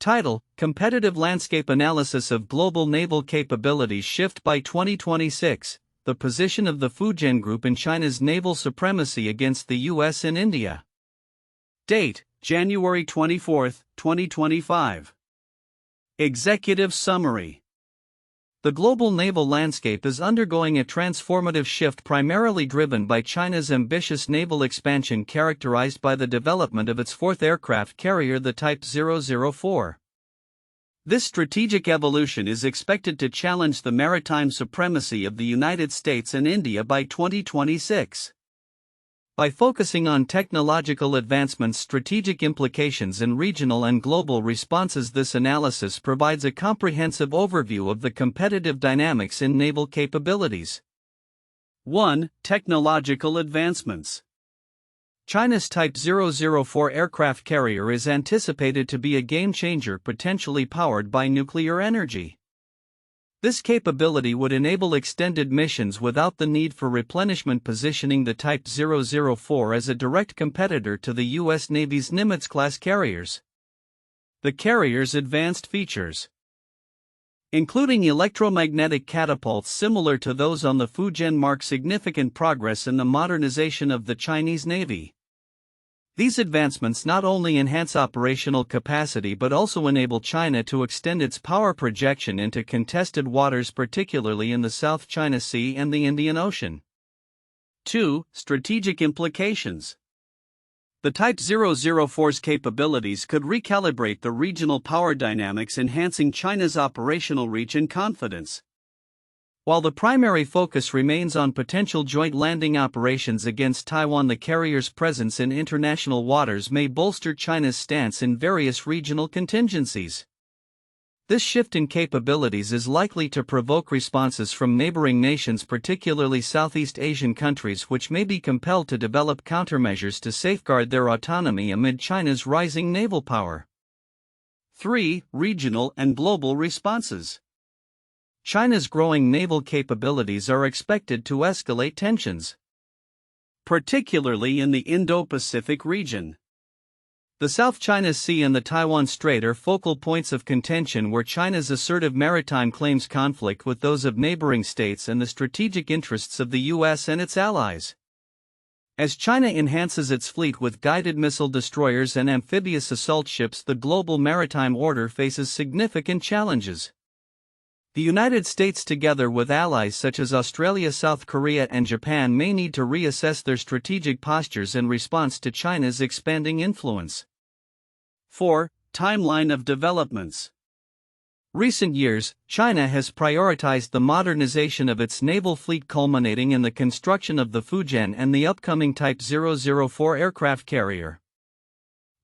Title: Competitive Landscape Analysis of Global Naval Capabilities Shift by 2026, the Position of the Fujian Group in China's Naval Supremacy Against the U.S. and India. Date: January 24, 2025. Executive Summary. The global naval landscape is undergoing a transformative shift primarily driven by China's ambitious naval expansion characterized by the development of its fourth aircraft carrier, the Type 004. This strategic evolution is expected to challenge the maritime supremacy of the United States and India by 2026. By focusing on technological advancements, strategic implications, and regional and global responses, this analysis provides a comprehensive overview of the competitive dynamics in naval capabilities. 1. Technological advancements. China's Type 004 aircraft carrier is anticipated to be a game-changer, potentially powered by nuclear energy. This capability would enable extended missions without the need for replenishment, positioning the Type 004 as a direct competitor to the U.S. Navy's Nimitz-class carriers. The carrier's advanced features, including electromagnetic catapults similar to those on the Fujian, mark significant progress in the modernization of the Chinese Navy. These advancements not only enhance operational capacity but also enable China to extend its power projection into contested waters, particularly in the South China Sea and the Indian Ocean. 2. Strategic implications. The Type 004's capabilities could recalibrate the regional power dynamics, enhancing China's operational reach and confidence. While the primary focus remains on potential joint landing operations against Taiwan, the carrier's presence in international waters may bolster China's stance in various regional contingencies. This shift in capabilities is likely to provoke responses from neighboring nations, particularly Southeast Asian countries, which may be compelled to develop countermeasures to safeguard their autonomy amid China's rising naval power. 3. Regional and global responses. China's growing naval capabilities are expected to escalate tensions, particularly in the Indo-Pacific region. The South China Sea and the Taiwan Strait are focal points of contention where China's assertive maritime claims conflict with those of neighboring states and the strategic interests of the U.S. and its allies. As China enhances its fleet with guided missile destroyers and amphibious assault ships, the global maritime order faces significant challenges. The United States, together with allies such as Australia, South Korea, and Japan, may need to reassess their strategic postures in response to China's expanding influence. 4. Timeline of developments. Recent years, China has prioritized the modernization of its naval fleet, culminating in the construction of the Fujian and the upcoming Type 004 aircraft carrier.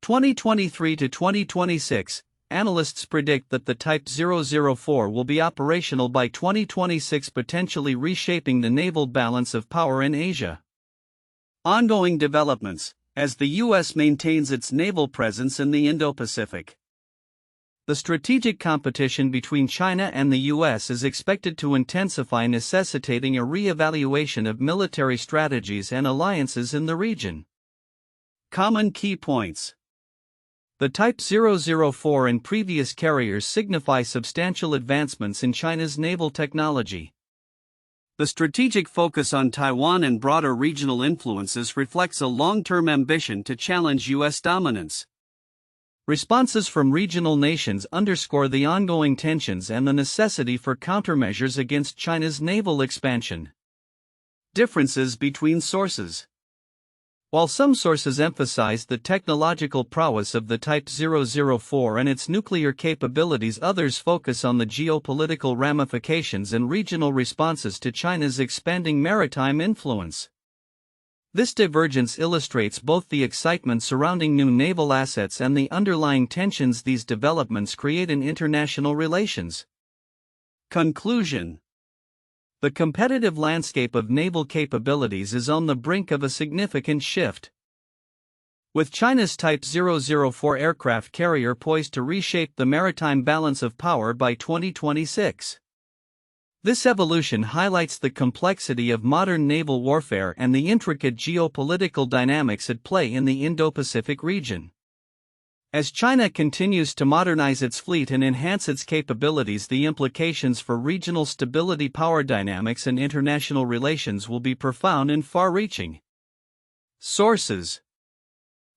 2023 to 2026. Analysts predict that the Type 004 will be operational by 2026, potentially reshaping the naval balance of power in Asia. Ongoing developments, as the U.S. maintains its naval presence in the Indo-Pacific. The strategic competition between China and the U.S. is expected to intensify, necessitating a re-evaluation of military strategies and alliances in the region. Common key points. The Type 004 and previous carriers signify substantial advancements in China's naval technology. The strategic focus on Taiwan and broader regional influences reflects a long-term ambition to challenge U.S. dominance. Responses from regional nations underscore the ongoing tensions and the necessity for countermeasures against China's naval expansion. Differences between sources. While some sources emphasize the technological prowess of the Type 004 and its nuclear capabilities, others focus on the geopolitical ramifications and regional responses to China's expanding maritime influence. This divergence illustrates both the excitement surrounding new naval assets and the underlying tensions these developments create in international relations. Conclusion. The competitive landscape of naval capabilities is on the brink of a significant shift. With China's Type 004 aircraft carrier poised to reshape the maritime balance of power by 2026. This evolution highlights the complexity of modern naval warfare and the intricate geopolitical dynamics at play in the Indo-Pacific region. As China continues to modernize its fleet and enhance its capabilities, the implications for regional stability, power dynamics, and international relations will be profound and far-reaching. Sources: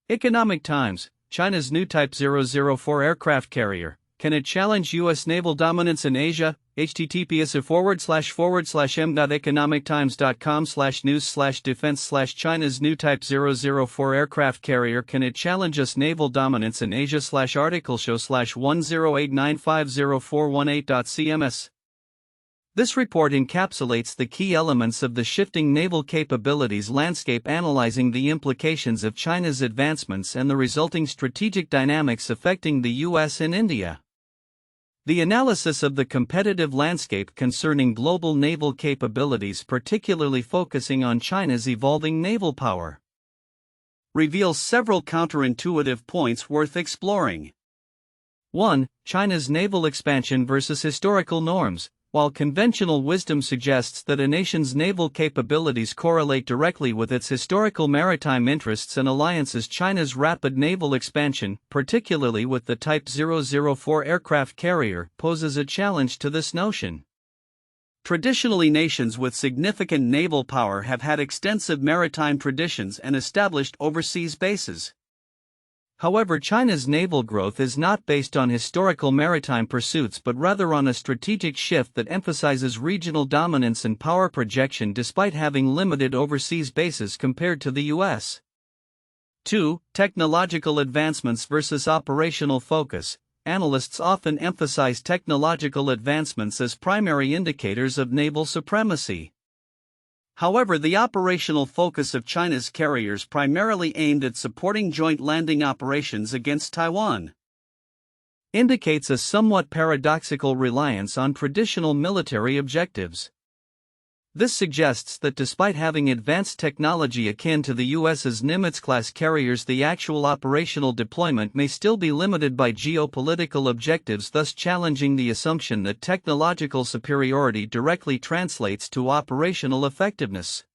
Economic Times. China's new Type 004 aircraft carrier. Can it challenge U.S. naval dominance in Asia? https://m.economictimes.com/news/defense/China's new Type 004 aircraft carrier. Can it challenge us naval dominance in Asia? Article show /1089504118.cms. This report encapsulates the key elements of the shifting naval capabilities landscape, analyzing the implications of China's advancements and the resulting strategic dynamics affecting the U.S. and India. The analysis of the competitive landscape concerning global naval capabilities, particularly focusing on China's evolving naval power, reveals several counterintuitive points worth exploring. 1. China's naval expansion versus historical norms. While conventional wisdom suggests that a nation's naval capabilities correlate directly with its historical maritime interests and alliances, China's rapid naval expansion, particularly with the Type 004 aircraft carrier, poses a challenge to this notion. Traditionally, nations with significant naval power have had extensive maritime traditions and established overseas bases. However, China's naval growth is not based on historical maritime pursuits but rather on a strategic shift that emphasizes regional dominance and power projection despite having limited overseas bases compared to the U.S. 2. Technological advancements versus operational focus. Analysts often emphasize technological advancements as primary indicators of naval supremacy. However, the operational focus of China's carriers primarily aimed at supporting joint landing operations against Taiwan indicates a somewhat paradoxical reliance on traditional military objectives. This suggests that despite having advanced technology akin to the U.S.'s Nimitz-class carriers, the actual operational deployment may still be limited by geopolitical objectives, thus challenging the assumption that technological superiority directly translates to operational effectiveness.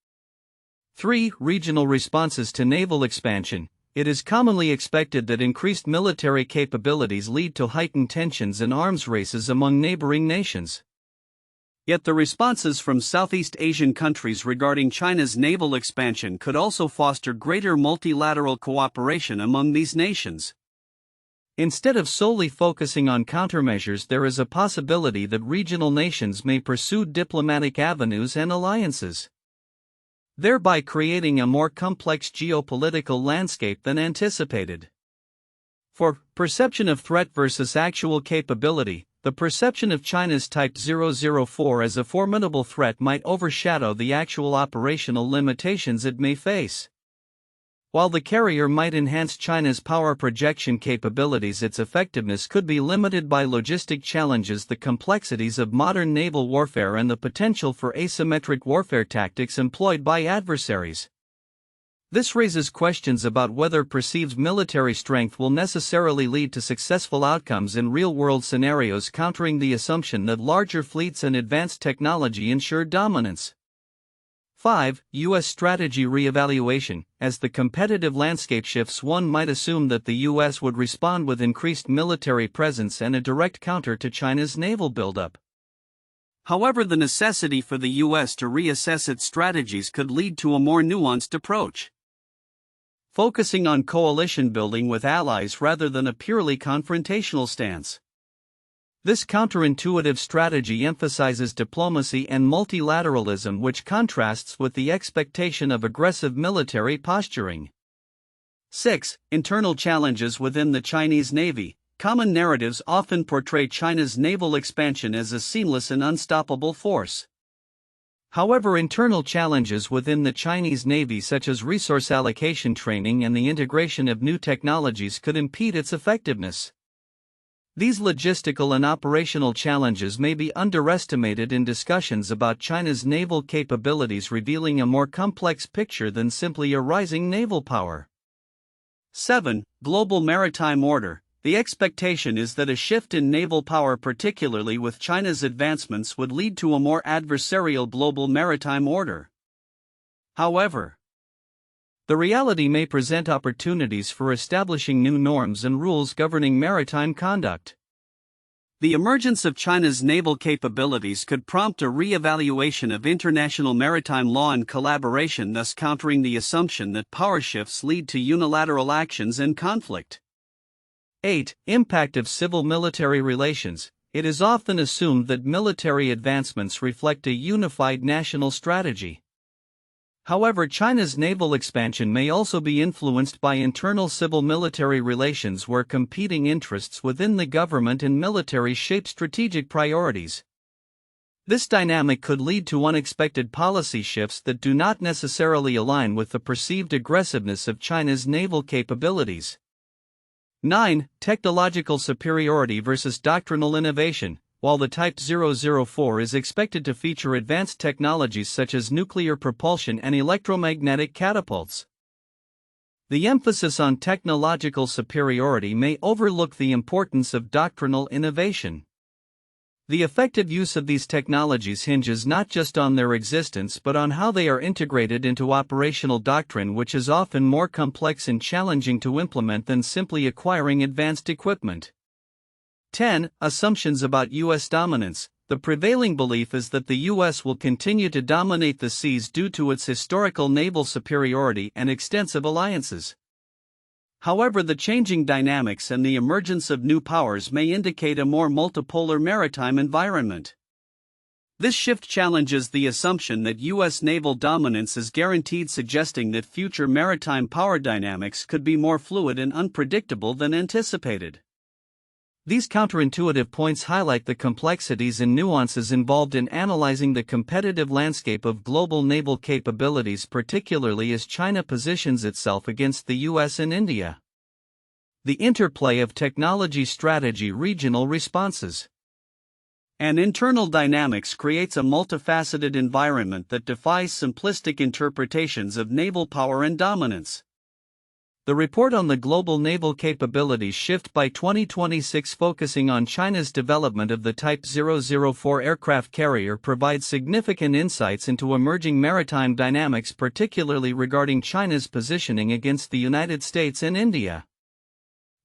3. Regional responses to naval expansion. It is commonly expected that increased military capabilities lead to heightened tensions and arms races among neighboring nations. Yet the responses from Southeast Asian countries regarding China's naval expansion could also foster greater multilateral cooperation among these nations. Instead of solely focusing on countermeasures, there is a possibility that regional nations may pursue diplomatic avenues and alliances, thereby creating a more complex geopolitical landscape than anticipated. 4. Perception of threat versus actual capability. The perception of China's Type 004 as a formidable threat might overshadow the actual operational limitations it may face. While the carrier might enhance China's power projection capabilities, its effectiveness could be limited by logistic challenges, the complexities of modern naval warfare, and the potential for asymmetric warfare tactics employed by adversaries. This raises questions about whether perceived military strength will necessarily lead to successful outcomes in real-world scenarios, countering the assumption that larger fleets and advanced technology ensure dominance. 5. U.S. strategy reevaluation. As the competitive landscape shifts, one might assume that the U.S. would respond with increased military presence and a direct counter to China's naval buildup. However, the necessity for the U.S. to reassess its strategies could lead to a more nuanced approach, focusing on coalition building with allies rather than a purely confrontational stance. This counterintuitive strategy emphasizes diplomacy and multilateralism, which contrasts with the expectation of aggressive military posturing. 6. Internal challenges within the Chinese Navy. Common narratives often portray China's naval expansion as a seamless and unstoppable force. However, internal challenges within the Chinese Navy, such as resource allocation, training, and the integration of new technologies, could impede its effectiveness. These logistical and operational challenges may be underestimated in discussions about China's naval capabilities, revealing a more complex picture than simply a rising naval power. 7. Global maritime order. The expectation is that a shift in naval power, particularly with China's advancements, would lead to a more adversarial global maritime order. However, The reality may present opportunities for establishing new norms and rules governing maritime conduct. The emergence of China's naval capabilities could prompt a re-evaluation of international maritime law and collaboration, thus countering the assumption that power shifts lead to unilateral actions and conflict. 8. Impact of civil-military relations. It is often assumed that military advancements reflect a unified national strategy. However, China's naval expansion may also be influenced by internal civil-military relations where competing interests within the government and military shape strategic priorities. This dynamic could lead to unexpected policy shifts that do not necessarily align with the perceived aggressiveness of China's naval capabilities. 9. Technological superiority versus doctrinal innovation. While the Type 004 is expected to feature advanced technologies such as nuclear propulsion and electromagnetic catapults, the emphasis on technological superiority may overlook the importance of doctrinal innovation. The effective use of these technologies hinges not just on their existence but on how they are integrated into operational doctrine, which is often more complex and challenging to implement than simply acquiring advanced equipment. 10. Assumptions about U.S. dominance. The prevailing belief is that the U.S. will continue to dominate the seas due to its historical naval superiority and extensive alliances. However, the changing dynamics and the emergence of new powers may indicate a more multipolar maritime environment. This shift challenges the assumption that U.S. naval dominance is guaranteed, suggesting that future maritime power dynamics could be more fluid and unpredictable than anticipated. These counterintuitive points highlight the complexities and nuances involved in analyzing the competitive landscape of global naval capabilities, particularly as China positions itself against the US and India. The interplay of technology, strategy, regional responses, and internal dynamics creates a multifaceted environment that defies simplistic interpretations of naval power and dominance. The report on the global naval capabilities shift by 2026, focusing on China's development of the Type 004 aircraft carrier, provides significant insights into emerging maritime dynamics, particularly regarding China's positioning against the United States and India.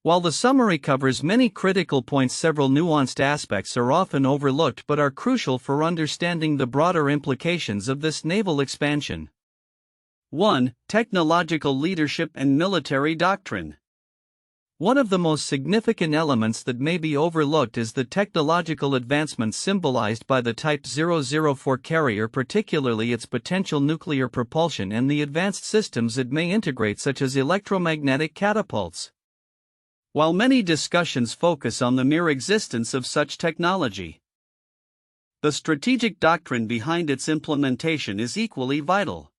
While the summary covers many critical points, several nuanced aspects are often overlooked but are crucial for understanding the broader implications of this naval expansion. 1. Technological leadership and military doctrine. One of the most significant elements that may be overlooked is the technological advancements symbolized by the Type 004 carrier, particularly its potential nuclear propulsion and the advanced systems it may integrate, such as electromagnetic catapults. While many discussions focus on the mere existence of such technology, the strategic doctrine behind its implementation is equally vital.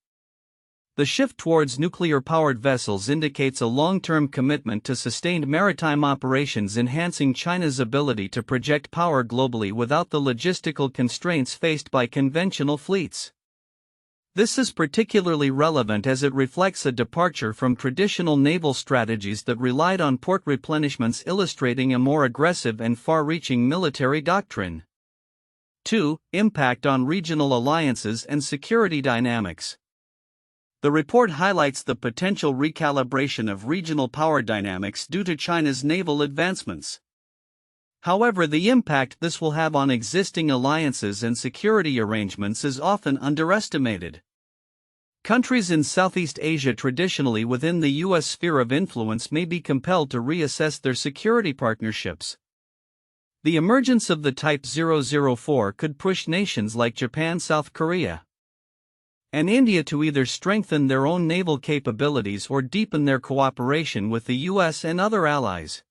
The shift towards nuclear-powered vessels indicates a long-term commitment to sustained maritime operations, enhancing China's ability to project power globally without the logistical constraints faced by conventional fleets. This is particularly relevant as it reflects a departure from traditional naval strategies that relied on port replenishments, illustrating a more aggressive and far-reaching military doctrine. 2. Impact on regional alliances and security dynamics. The report highlights the potential recalibration of regional power dynamics due to China's naval advancements. However, the impact this will have on existing alliances and security arrangements is often underestimated. Countries in Southeast Asia, traditionally within the U.S. sphere of influence, may be compelled to reassess their security partnerships. The emergence of the Type 004 could push nations like Japan, South Korea, and India to either strengthen their own naval capabilities or deepen their cooperation with the US and other allies.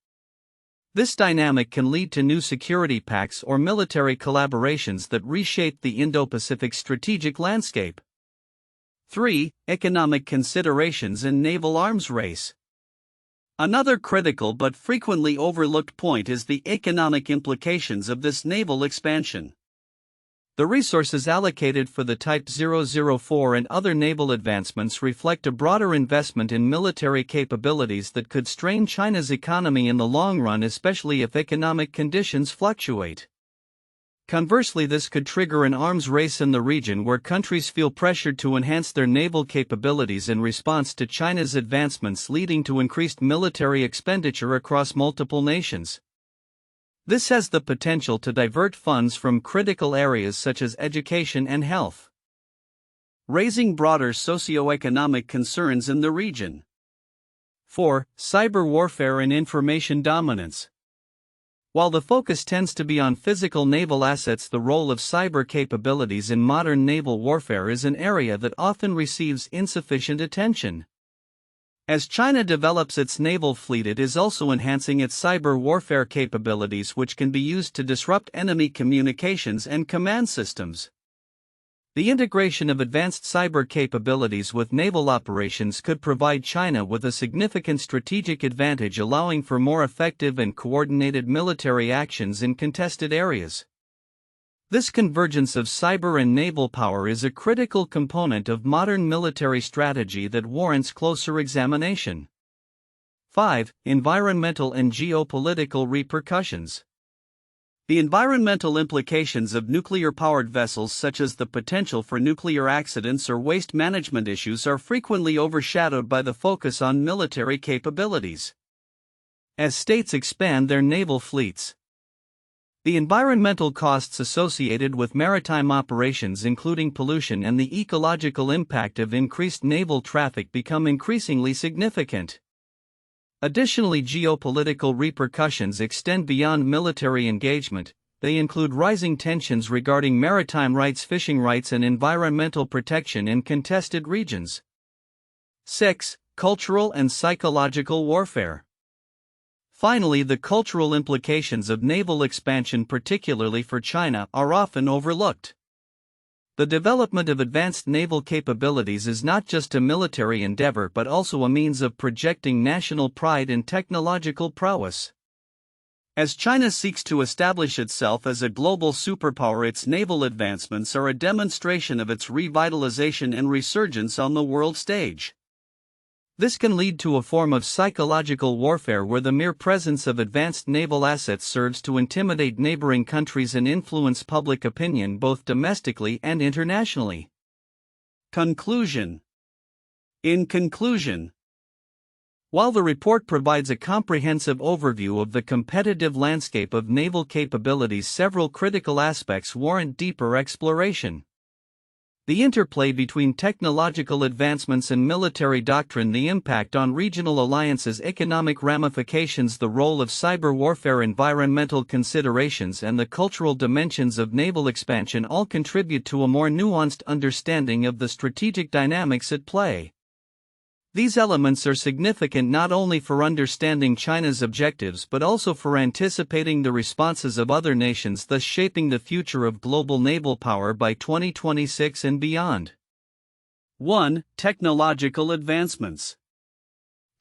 This dynamic can lead to new security pacts or military collaborations that reshape the Indo-Pacific strategic landscape. 3. Economic considerations and naval arms race. Another critical but frequently overlooked point is the economic implications of this naval expansion. The resources allocated for the Type 004 and other naval advancements reflect a broader investment in military capabilities that could strain China's economy in the long run, especially if economic conditions fluctuate. Conversely, this could trigger an arms race in the region where countries feel pressured to enhance their naval capabilities in response to China's advancements, leading to increased military expenditure across multiple nations. This has the potential to divert funds from critical areas such as education and health, raising broader socio-economic concerns in the region. 4. Cyber warfare and information dominance. While the focus tends to be on physical naval assets, the role of cyber capabilities in modern naval warfare is an area that often receives insufficient attention. As China develops its naval fleet, it is also enhancing its cyber warfare capabilities, which can be used to disrupt enemy communications and command systems. The integration of advanced cyber capabilities with naval operations could provide China with a significant strategic advantage, allowing for more effective and coordinated military actions in contested areas. This convergence of cyber and naval power is a critical component of modern military strategy that warrants closer examination. 5. Environmental and geopolitical repercussions. The environmental implications of nuclear-powered vessels, such as the potential for nuclear accidents or waste management issues, are frequently overshadowed by the focus on military capabilities. As states expand their naval fleets, the environmental costs associated with maritime operations, including pollution and the ecological impact of increased naval traffic, become increasingly significant. Additionally, geopolitical repercussions extend beyond military engagement. They include rising tensions regarding maritime rights, fishing rights, and environmental protection in contested regions. 6. Cultural and psychological warfare. Finally, the cultural implications of naval expansion, particularly for China, are often overlooked. The development of advanced naval capabilities is not just a military endeavor but also a means of projecting national pride and technological prowess. As China seeks to establish itself as a global superpower, its naval advancements are a demonstration of its revitalization and resurgence on the world stage. This can lead to a form of psychological warfare where the mere presence of advanced naval assets serves to intimidate neighboring countries and influence public opinion both domestically and internationally. Conclusion. In conclusion, while the report provides a comprehensive overview of the competitive landscape of naval capabilities, several critical aspects warrant deeper exploration. The interplay between technological advancements and military doctrine, the impact on regional alliances, economic ramifications, the role of cyber warfare, environmental considerations, and the cultural dimensions of naval expansion all contribute to a more nuanced understanding of the strategic dynamics at play. These elements are significant not only for understanding China's objectives but also for anticipating the responses of other nations, thus shaping the future of global naval power by 2026 and beyond. 1. Technological advancements.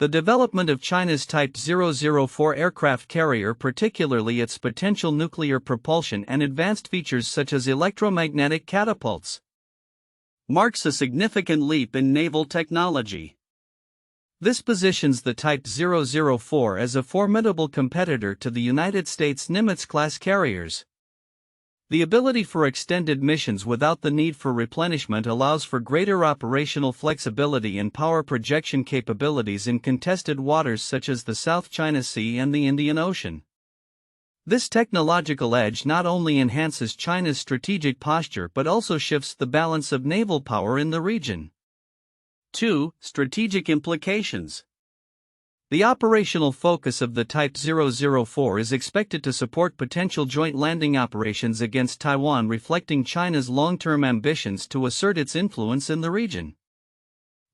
The development of China's Type 004 aircraft carrier, particularly its potential nuclear propulsion and advanced features such as electromagnetic catapults, marks a significant leap in naval technology. This positions the Type 004 as a formidable competitor to the United States Nimitz-class carriers. The ability for extended missions without the need for replenishment allows for greater operational flexibility and power projection capabilities in contested waters such as the South China Sea and the Indian Ocean. This technological edge not only enhances China's strategic posture but also shifts the balance of naval power in the region. 2. Strategic implications. The operational focus of the Type 004 is expected to support potential joint landing operations against Taiwan, reflecting China's long-term ambitions to assert its influence in the region.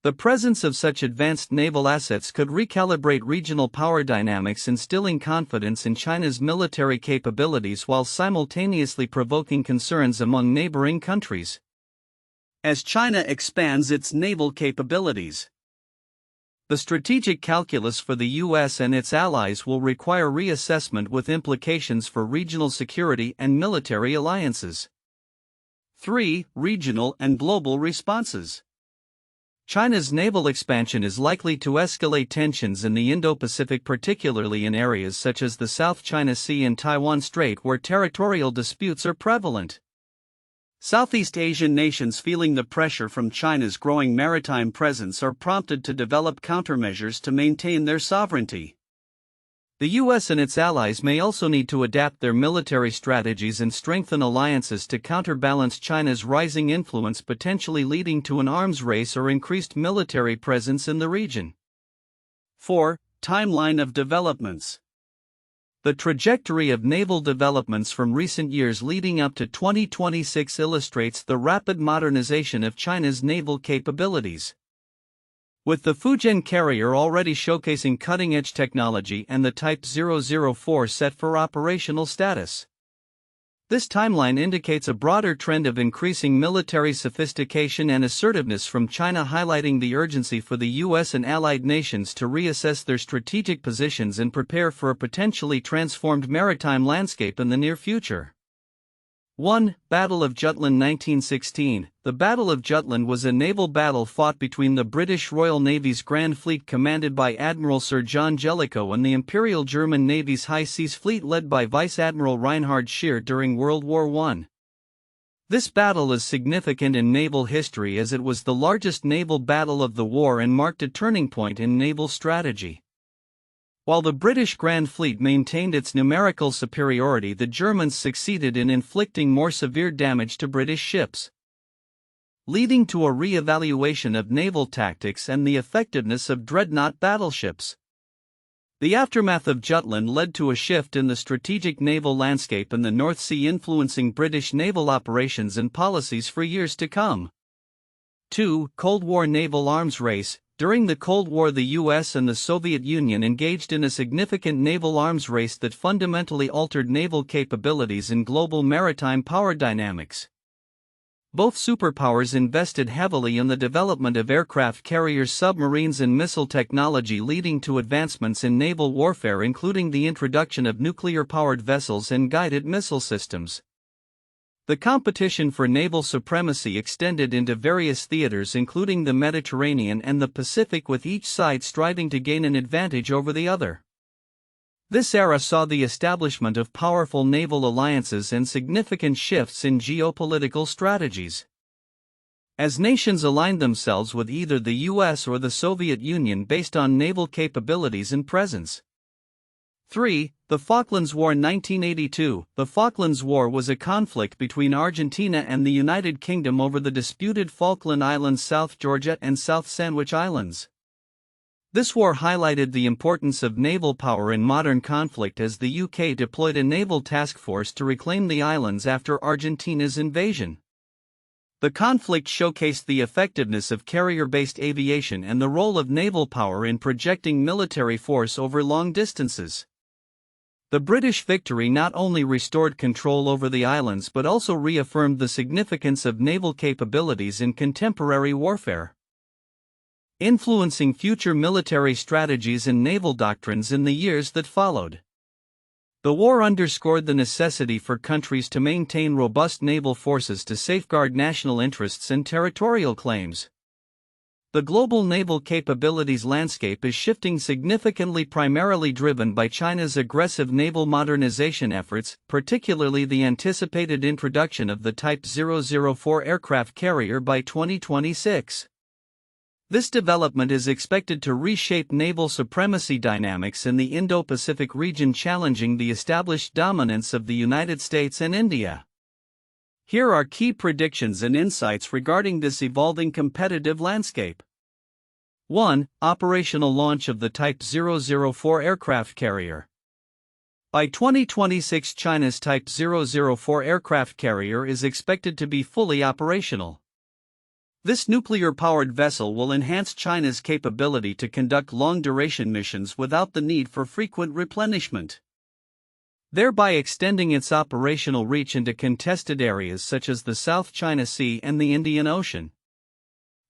The presence of such advanced naval assets could recalibrate regional power dynamics, instilling confidence in China's military capabilities while simultaneously provoking concerns among neighboring countries. As China expands its naval capabilities, the strategic calculus for the U.S. and its allies will require reassessment with implications for regional security and military alliances. 3. Regional and global responses. China's naval expansion is likely to escalate tensions in the Indo-Pacific, particularly in areas such as the South China Sea and Taiwan Strait, where territorial disputes are prevalent. Southeast Asian nations, feeling the pressure from China's growing maritime presence, are prompted to develop countermeasures to maintain their sovereignty. The U.S. and its allies may also need to adapt their military strategies and strengthen alliances to counterbalance China's rising influence, potentially leading to an arms race or increased military presence in the region. 4. Timeline of developments. The trajectory of naval developments from recent years leading up to 2026 illustrates the rapid modernization of China's naval capabilities. With the Fujian carrier already showcasing cutting-edge technology and the Type 004 set for operational status. This timeline indicates a broader trend of increasing military sophistication and assertiveness from China, highlighting the urgency for the U.S. and allied nations to reassess their strategic positions and prepare for a potentially transformed maritime landscape in the near future. 1. Battle of Jutland 1916. The Battle of Jutland was a naval battle fought between the British Royal Navy's Grand Fleet commanded by Admiral Sir John Jellicoe and the Imperial German Navy's High Seas Fleet led by Vice Admiral Reinhard Scheer during World War I. This battle is significant in naval history as it was the largest naval battle of the war and marked a turning point in naval strategy. While the British Grand Fleet maintained its numerical superiority, the Germans succeeded in inflicting more severe damage to British ships, leading to a re-evaluation of naval tactics and the effectiveness of dreadnought battleships. The aftermath of Jutland led to a shift in the strategic naval landscape in the North Sea, influencing British naval operations and policies for years to come. 2. Cold War naval arms race. During the Cold War, the U.S. and the Soviet Union engaged in a significant naval arms race that fundamentally altered naval capabilities in global maritime power dynamics. Both superpowers invested heavily in the development of aircraft carriers, submarines, and missile technology, leading to advancements in naval warfare, including the introduction of nuclear-powered vessels and guided missile systems. The competition for naval supremacy extended into various theaters, including the Mediterranean and the Pacific, with each side striving to gain an advantage over the other. This era saw the establishment of powerful naval alliances and significant shifts in geopolitical strategies, as nations aligned themselves with either the U.S. or the Soviet Union based on naval capabilities and presence. 3. The Falklands War 1982. The Falklands War was a conflict between Argentina and the United Kingdom over the disputed Falkland Islands, South Georgia and South Sandwich Islands. This war highlighted the importance of naval power in modern conflict as the UK deployed a naval task force to reclaim the islands after Argentina's invasion. The conflict showcased the effectiveness of carrier-based aviation and the role of naval power in projecting military force over long distances. The British victory not only restored control over the islands but also reaffirmed the significance of naval capabilities in contemporary warfare, influencing future military strategies and naval doctrines in the years that followed. The war underscored the necessity for countries to maintain robust naval forces to safeguard national interests and territorial claims. The global naval capabilities landscape is shifting significantly, primarily driven by China's aggressive naval modernization efforts, particularly the anticipated introduction of the Type 004 aircraft carrier by 2026. This development is expected to reshape naval supremacy dynamics in the Indo-Pacific region, challenging the established dominance of the United States and India. Here are key predictions and insights regarding this evolving competitive landscape. 1. Operational launch of the Type 004 aircraft carrier. By 2026, China's Type 004 aircraft carrier is expected to be fully operational. This nuclear-powered vessel will enhance China's capability to conduct long-duration missions without the need for frequent replenishment, thereby extending its operational reach into contested areas such as the South China Sea and the Indian Ocean.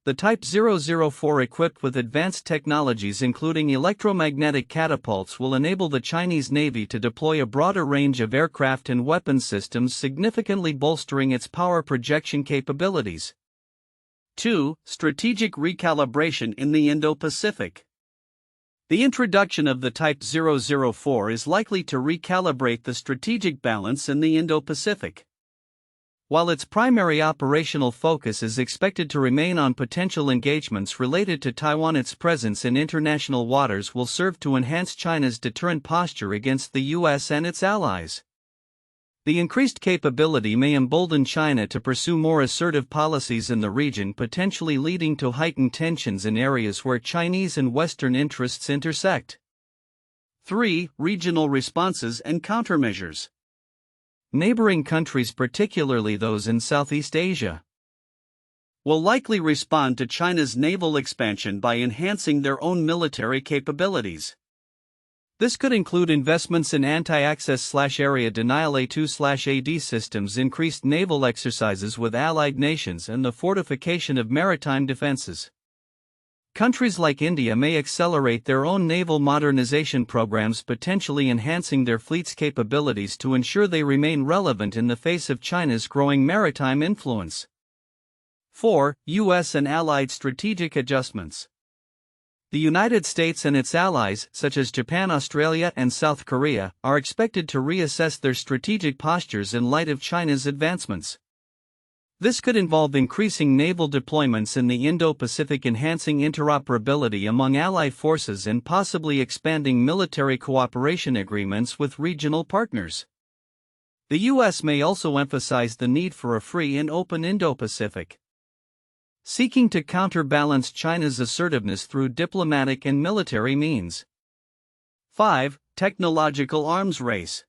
The Type 004, equipped with advanced technologies including electromagnetic catapults, will enable the Chinese Navy to deploy a broader range of aircraft and weapons systems, significantly bolstering its power projection capabilities. 2. Strategic recalibration in the Indo-Pacific. The introduction of the Type 004 is likely to recalibrate the strategic balance in the Indo-Pacific. While its primary operational focus is expected to remain on potential engagements related to Taiwan, its presence in international waters will serve to enhance China's deterrent posture against the U.S. and its allies. The increased capability may embolden China to pursue more assertive policies in the region, potentially leading to heightened tensions in areas where Chinese and Western interests intersect. 3. Regional responses and countermeasures. Neighboring countries, particularly those in Southeast Asia, will likely respond to China's naval expansion by enhancing their own military capabilities. This could include investments in anti-access/area denial A2/AD systems, increased naval exercises with allied nations, and the fortification of maritime defenses. Countries like India may accelerate their own naval modernization programs, potentially enhancing their fleet's capabilities to ensure they remain relevant in the face of China's growing maritime influence. 4. U.S. and allied strategic adjustments. The United States and its allies, such as Japan, Australia, and South Korea, are expected to reassess their strategic postures in light of China's advancements. This could involve increasing naval deployments in the Indo-Pacific, enhancing interoperability among allied forces, and possibly expanding military cooperation agreements with regional partners. The U.S. may also emphasize the need for a free and open Indo-Pacific, seeking to counterbalance China's assertiveness through diplomatic and military means. 5. Technological arms race.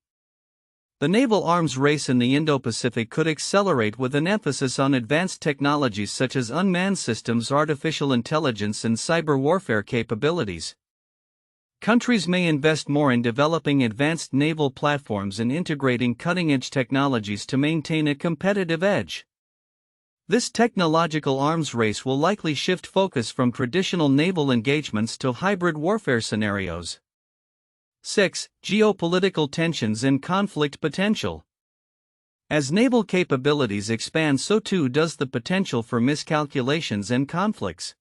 The naval arms race in the Indo-Pacific could accelerate with an emphasis on advanced technologies such as unmanned systems, artificial intelligence, and cyber warfare capabilities. Countries may invest more in developing advanced naval platforms and integrating cutting-edge technologies to maintain a competitive edge. This technological arms race will likely shift focus from traditional naval engagements to hybrid warfare scenarios. 6. Geopolitical tensions and conflict potential. As naval capabilities expand, so too does the potential for miscalculations and conflicts.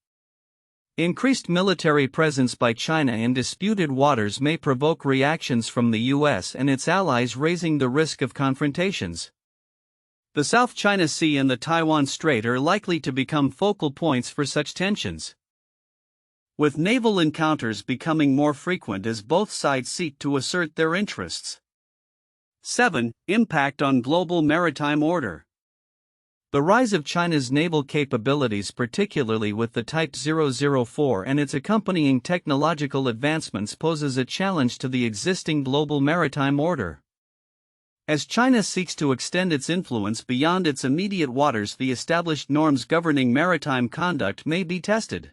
Increased military presence by China in disputed waters may provoke reactions from the U.S. and its allies, raising the risk of confrontations. The South China Sea and the Taiwan Strait are likely to become focal points for such tensions, with naval encounters becoming more frequent as both sides seek to assert their interests. 7. Impact on global maritime order. The rise of China's naval capabilities, particularly with the Type 004 and its accompanying technological advancements, poses a challenge to the existing global maritime order. As China seeks to extend its influence beyond its immediate waters, the established norms governing maritime conduct may be tested.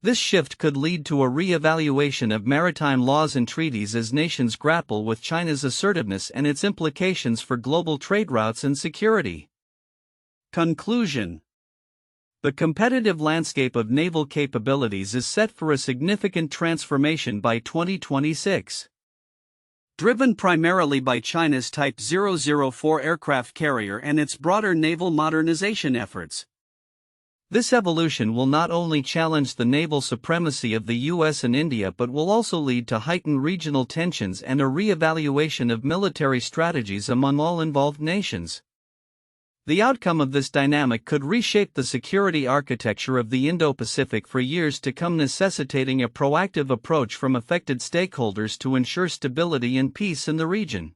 This shift could lead to a re-evaluation of maritime laws and treaties as nations grapple with China's assertiveness and its implications for global trade routes and security. Conclusion. The competitive landscape of naval capabilities is set for a significant transformation by 2026. Driven primarily by China's Type 004 aircraft carrier and its broader naval modernization efforts. This evolution will not only challenge the naval supremacy of the U.S. and India but will also lead to heightened regional tensions and a re-evaluation of military strategies among all involved nations. The outcome of this dynamic could reshape the security architecture of the Indo-Pacific for years to come, necessitating a proactive approach from affected stakeholders to ensure stability and peace in the region.